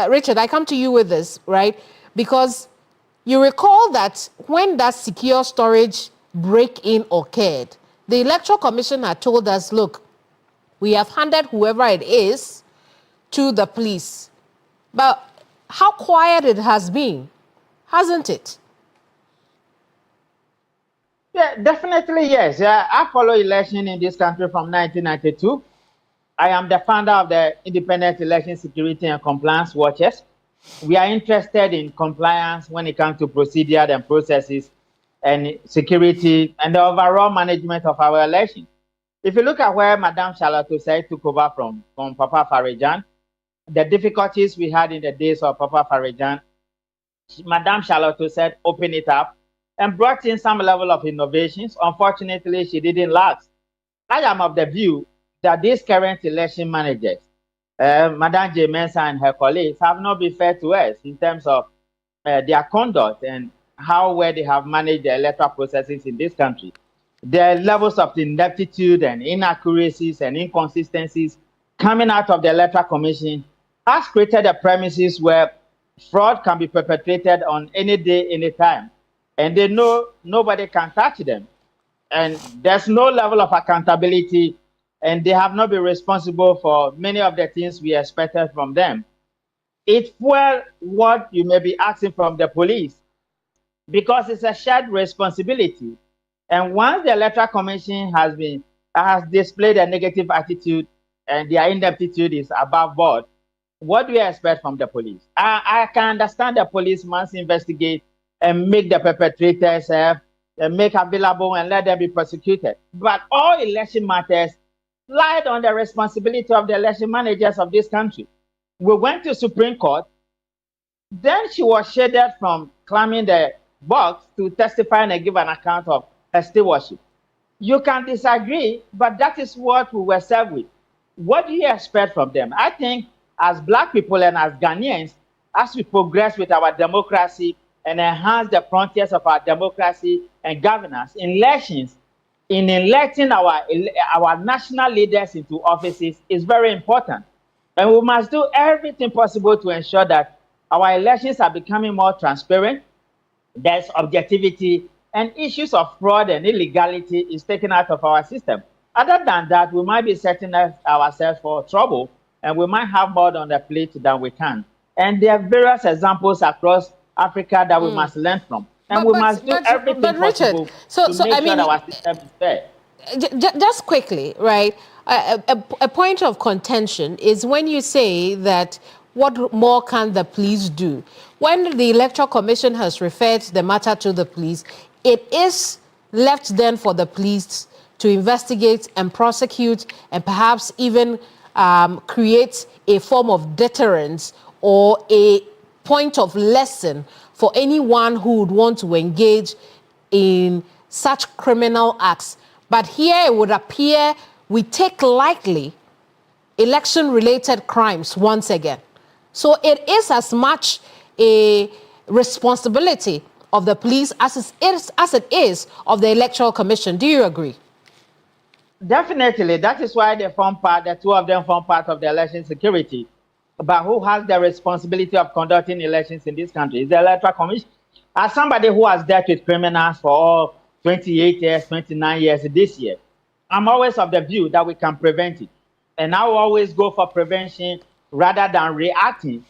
Richard, I come to you with this, right? Because you recall that when that secure storage break-in occurred, the Electoral Commission had told us, look, we have handed whoever it is to the police. But how quiet it has been, hasn't it? Yeah, definitely yes. I follow election in this country from 1992. I am the founder of the Independent Election Security and Compliance Watchers. We are interested in compliance when it comes to procedure and processes and security and the overall management of our election. If you look at where Madame Charlotte Osei took over from Papa Farijan, the difficulties we had in the days of Papa Farijan, Madame Charlotte Osei opened it up and brought in some level of innovations. Unfortunately, she didn't last. I am of the view that these current election managers, Madame J. Mensah and her colleagues, have not been fair to us in terms of their conduct and how well they have managed the electoral processes in this country. The levels of ineptitude and inaccuracies and inconsistencies coming out of the Electoral Commission has created a premises where fraud can be perpetrated on any day, any time. And they know nobody can touch them. And there's no level of accountability, and they have not been responsible for many of the things we expected from them. It's well what you may be asking from the police, because it's a shared responsibility. And once the Electoral Commission has displayed a negative attitude and their ineptitude is above board, what do you expect from the police? I can understand the police must investigate and make the perpetrators make available and let them be prosecuted. But all election matters lied on the responsibility of the election managers of this country. We went to Supreme Court. Then she was shaded from climbing the box to testify and give an account of her stewardship. You can disagree, but that is what we were served with. What do you expect from them? I think as Black people and as Ghanaians, as we progress with our democracy and enhance the frontiers of our democracy and governance, elections, in electing our national leaders into offices is very important. And we must do everything possible to ensure that our elections are becoming more transparent, there's objectivity, and issues of fraud and illegality is taken out of our system. Other than that, we might be setting ourselves for trouble, and we might have more on the plate than we can. And there are various examples across Africa that we must learn from. And we must do everything possible to make sure that our system is fair. Just quickly, right? A point of contention is when you say that what more can the police do? When the Electoral Commission has referred the matter to the police, it is left then for the police to investigate and prosecute and perhaps even create a form of deterrence or a point of lesson for anyone who would want to engage in such criminal acts. But here it would appear we take lightly election-related crimes once again. So it is as much a responsibility of the police as it is of the Electoral Commission. Do you agree? Definitely. That is why the two of them form part of the election security. But who has the responsibility of conducting elections in this country? It's the Electoral Commission. As somebody who has dealt with criminals for all 28 years, 29 years this year, I'm always of the view that we can prevent it. And I will always go for prevention rather than reacting.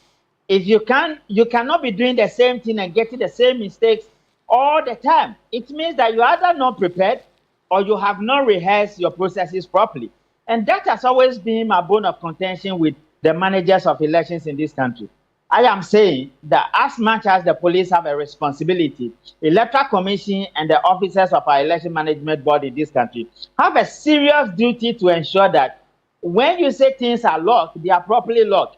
If you cannot be doing the same thing and getting the same mistakes all the time. It means that you are either not prepared or you have not rehearsed your processes properly. And that has always been my bone of contention with the managers of elections in this country. I am saying that as much as the police have a responsibility, the Electoral Commission and the officers of our election management board in this country have a serious duty to ensure that when you say things are locked, they are properly locked.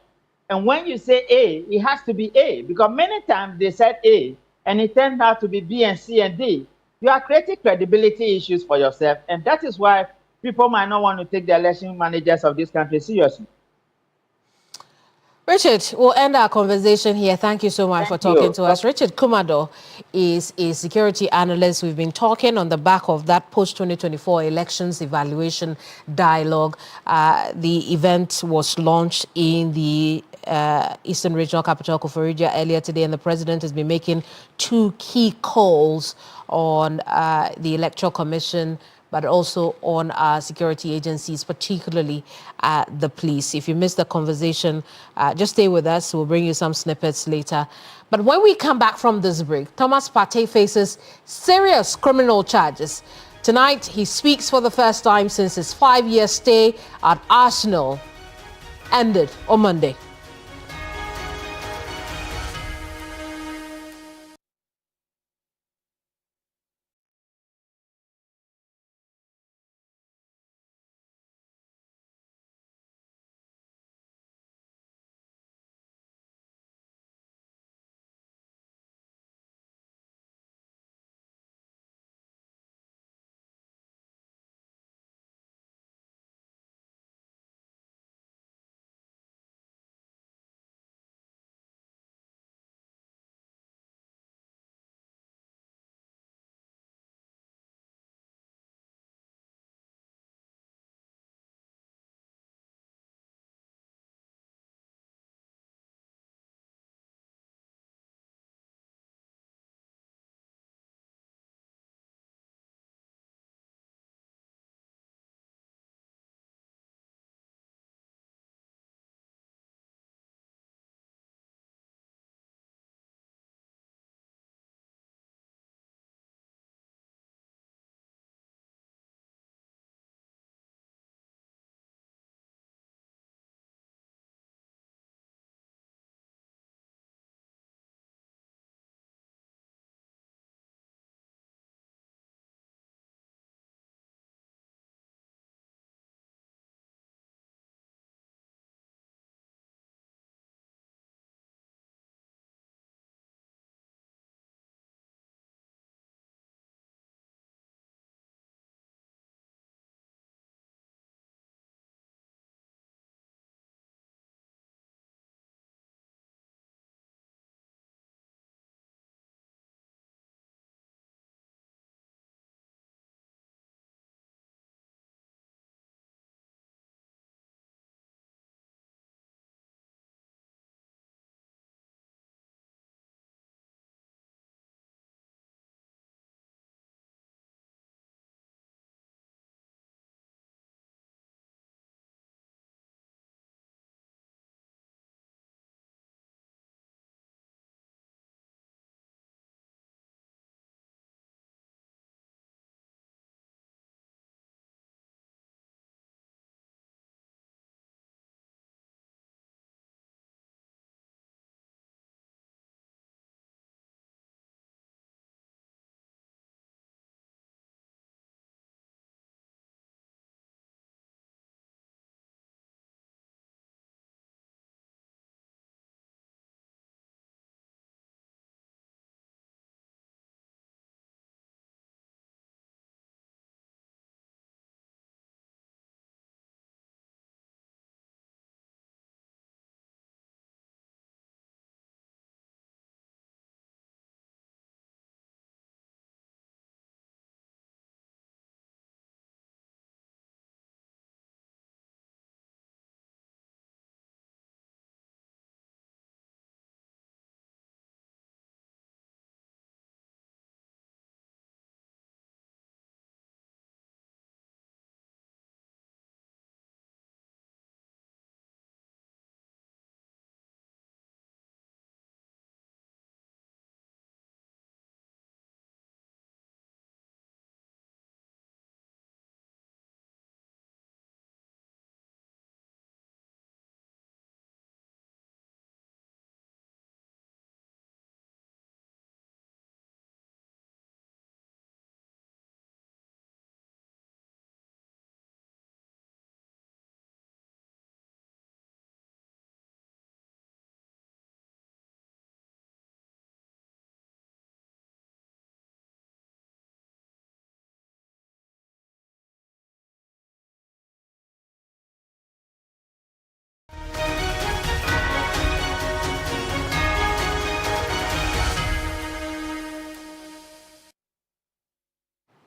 And when you say A, it has to be A, because many times they said A, and it turned out to be B and C and D. You are creating credibility issues for yourself, and that is why people might not want to take the election managers of this country seriously. Richard, we'll end our conversation here. Thank you so much for talking to us. Richard Kumado is a security analyst. We've been talking on the back of that post-2024 elections evaluation dialogue. The event was launched in the Eastern Regional Capital, Koforidua, earlier today, and the president has been making two key calls on the Electoral Commission, but also on our security agencies, particularly the police. If you missed the conversation, just stay with us. We'll bring you some snippets later. But when we come back from this break, Thomas Partey faces serious criminal charges. Tonight, he speaks for the first time since his 5-year stay at Arsenal ended on Monday.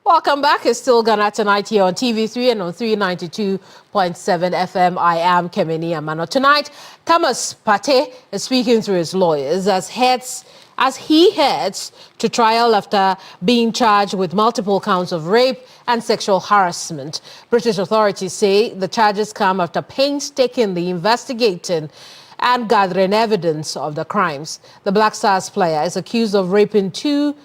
Welcome back. It's still Ghana Tonight here on TV3 and on 392.7 FM. I am Keminni Amanor. Tonight, Thomas Partey is speaking through his lawyers as heads as he heads to trial after being charged with multiple counts of rape and sexual harassment. British authorities say the charges come after painstakingly investigating and gathering evidence of the crimes. The Black Stars player is accused of raping 2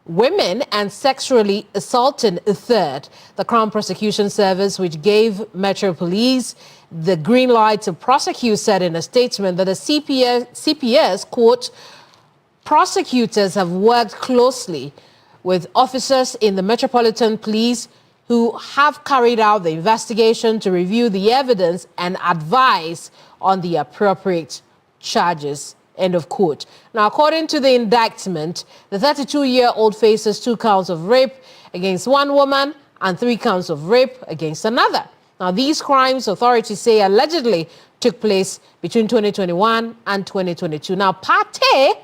women and sexually assaulting a third. The Crown Prosecution Service, which gave Metro Police the green light to prosecute, said in a statement that the CPS, quote, prosecutors have worked closely with officers in the Metropolitan Police who have carried out the investigation to review the evidence and advise on the appropriate charges, end of quote. Now, according to the indictment, the 32-year-old faces 2 counts of rape against 1 woman and 3 counts of rape against another. Now, these crimes, authorities say, allegedly took place between 2021 and 2022. Now, Partey,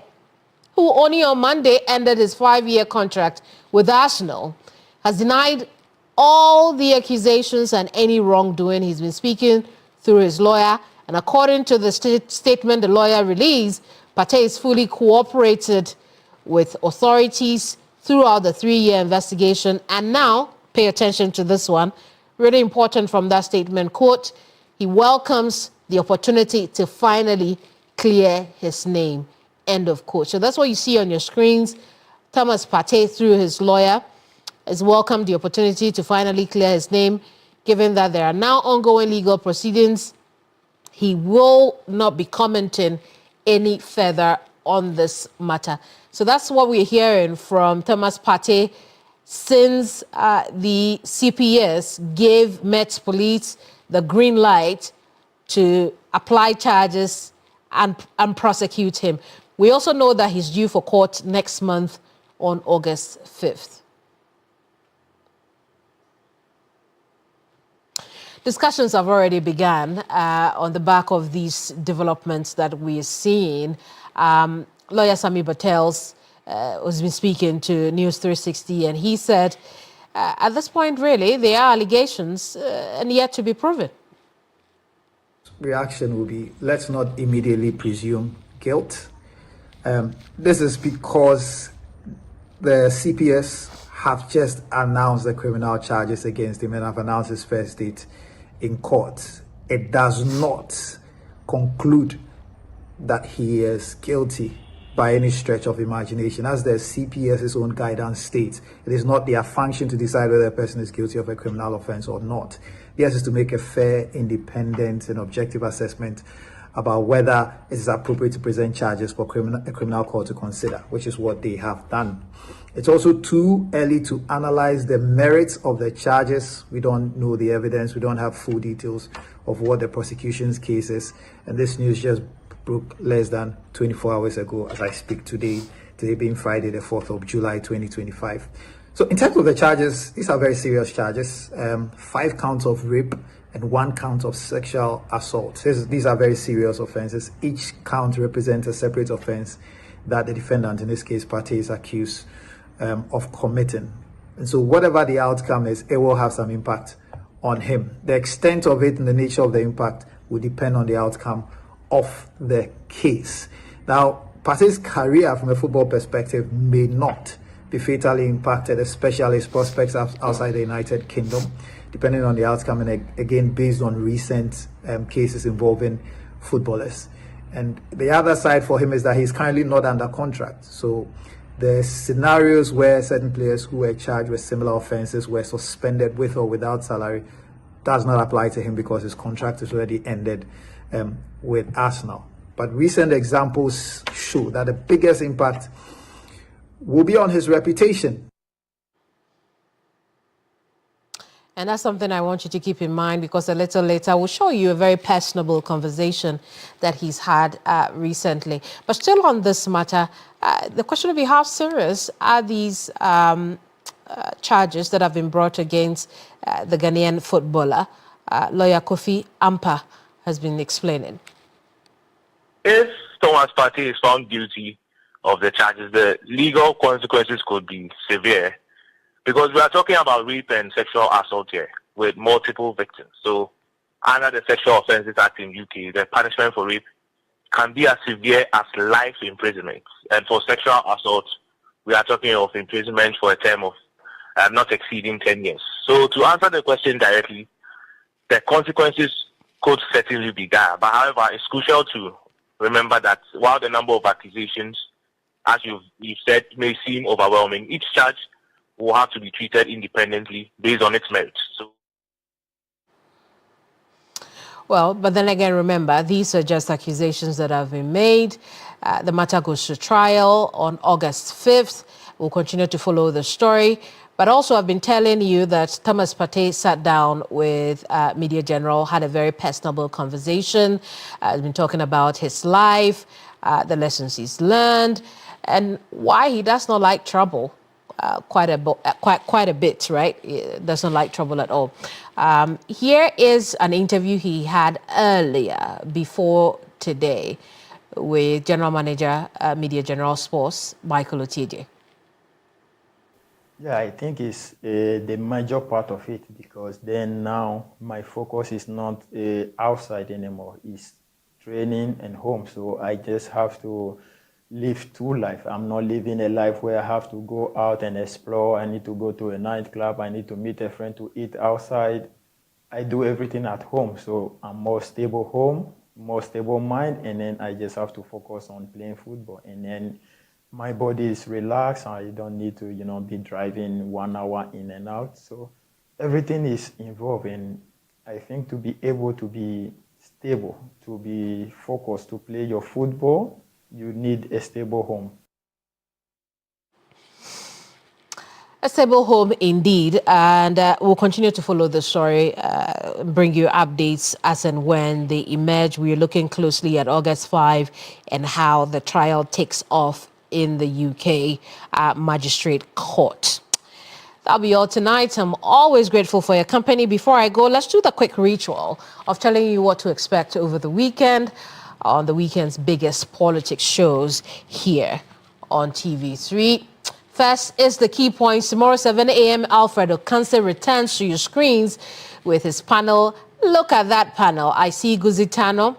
who only on Monday ended his 5-year contract with Arsenal, has denied all the accusations and any wrongdoing. He's been speaking through his lawyer. And according to the statement the lawyer released, Partey is fully cooperated with authorities throughout the 3-year investigation. And now, pay attention to this one, really important from that statement, quote, he welcomes the opportunity to finally clear his name, end of quote. So that's what you see on your screens. Thomas Partey, through his lawyer, has welcomed the opportunity to finally clear his name, given that there are now ongoing legal proceedings. He will not be commenting any further on this matter. So that's what we're hearing from Thomas Partey since the CPS gave Met Police the green light to apply charges and prosecute him. We also know that he's due for court next month on August 5th. Discussions have already begun on the back of these developments that we are seeing. Lawyer Sami Bartels has been speaking to News 360, and he said, at this point, really, there are allegations and yet to be proven. Reaction will be, let's not immediately presume guilt. This is because the CPS have just announced the criminal charges against him and have announced his first date in court. It does not conclude that he is guilty by any stretch of imagination. As the CPS's own guidance states, it is not their function to decide whether a person is guilty of a criminal offense or not. Theirs is to make a fair, independent, and objective assessment about whether it is appropriate to present charges for a criminal court to consider, which is what they have done. It's also too early to analyze the merits of the charges. We don't know the evidence. We don't have full details of what the prosecution's case is. And this news just broke less than 24 hours ago as I speak today being Friday, the 4th of July, 2025. So in terms of the charges, these are very serious charges. 5 counts of rape and 1 count of sexual assault. These are very serious offenses. Each count represents a separate offense that the defendant, in this case Partey, is accused of committing. And so whatever the outcome is, it will have some impact on him. The extent of it and the nature of the impact will depend on the outcome of the case. Now, Partey's career from a football perspective may not be fatally impacted, especially his prospects outside the United Kingdom, depending on the outcome, and again, based on recent cases involving footballers. And the other side for him is that he's currently not under contract. So the scenarios where certain players who were charged with similar offenses were suspended with or without salary does not apply to him because his contract is already ended with Arsenal. But recent examples show that the biggest impact will be on his reputation. And that's something I want you to keep in mind, because a little later I will show you a very personable conversation that he's had recently. But still on this matter, the question will be, how serious are these charges that have been brought against the Ghanaian footballer? Lawyer Kofi Ampa has been explaining. If Thomas Partey is found guilty of the charges, the legal consequences could be severe, because we are talking about rape and sexual assault here with multiple victims. So under the Sexual Offences Act in UK, the punishment for rape can be as severe as life imprisonment. And for sexual assault, we are talking of imprisonment for a term of not exceeding 10 years. So to answer the question directly, the consequences could certainly be dire. But however, it's crucial to remember that while the number of accusations, as you've said, may seem overwhelming, each charge will have to be treated independently based on its merits. So, well, but then again, remember, these are just accusations that have been made. The matter goes to trial on August 5th. We'll continue to follow the story. But also, I've been telling you that Thomas Partey sat down with Media General, had a very personable conversation. He's been talking about his life, the lessons he's learned, and why he does not like trouble. Quite a bit, right? He doesn't like trouble at all. Here is an interview he had earlier before today with General Manager, Media General Sports, Michael Otieje. Yeah, I think it's the major part of it, because then now my focus is not outside anymore. It's training and home. So I just have to live two lives. I'm not living a life where I have to go out and explore. I need to go to a nightclub. I need to meet a friend to eat outside. I do everything at home. So I'm more stable home, more stable mind, and then I just have to focus on playing football. And then my body is relaxed. I don't need to, be driving 1 hour in and out. So everything is involved. And I think to be able to be stable, to be focused, to play your football, you need a stable home. A stable home indeed, and we'll continue to follow the story, bring you updates as and when they emerge. We're looking closely at August 5 and how the trial takes off in the UK Magistrate Court. That'll be all tonight. I'm always grateful for your company. Before I go, let's do the quick ritual of telling you what to expect over the weekend on the weekend's biggest politics shows here on TV3. First is the key points. Tomorrow, 7 a.m., Alfred Okanse returns to your screens with his panel. Look at that panel. I see Guzitano,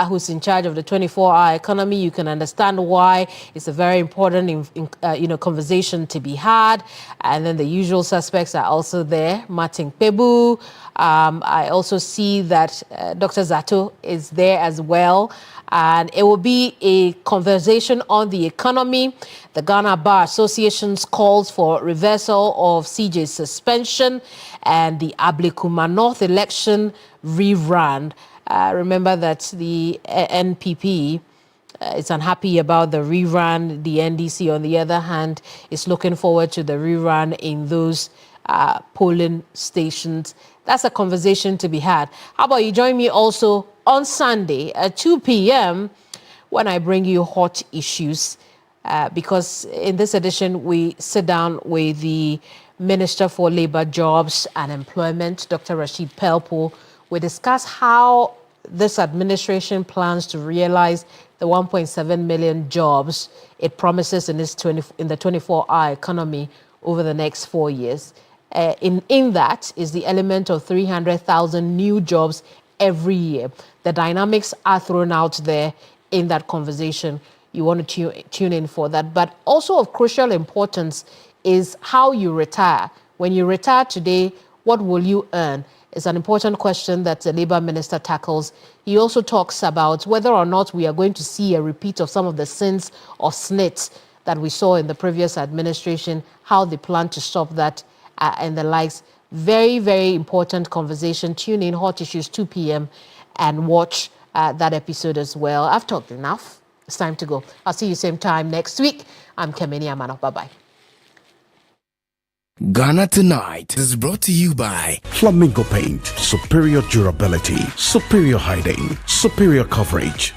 who's in charge of the 24-hour economy. You can understand why it's a very important conversation to be had. And then the usual suspects are also there. Martin Pebu. I also see that Dr. Zato is there as well. And it will be a conversation on the economy. The Ghana Bar Association's calls for reversal of CJ's suspension and the Ablikuma North election rerun. Remember that the NPP is unhappy about the rerun. The NDC, on the other hand, is looking forward to the rerun in those polling stations. That's a conversation to be had. How about you join me also on Sunday at 2 p.m. when I bring you hot issues, because in this edition, we sit down with the Minister for Labour, Jobs and Employment, Dr. Rashid Pelpo. We discuss how this administration plans to realize the 1.7 million jobs it promises in the 24-hour economy over the next 4 years. In that is the element of 300,000 new jobs every year. The dynamics are thrown out there in that conversation. You want to tune in for that. But also of crucial importance is how you retire. When you retire today, what will you earn? It's an important question that the Labour Minister tackles. He also talks about whether or not we are going to see a repeat of some of the sins or snits that we saw in the previous administration, how they plan to stop that and the likes. Very, very important conversation. Tune in, Hot Issues, 2 p.m. and watch that episode as well. I've talked enough. It's time to go. I'll see you same time next week. I'm Keminni Amanor. Bye-bye. Ghana Tonight is brought to you by Flamingo Paint. Superior durability, superior hiding, superior coverage.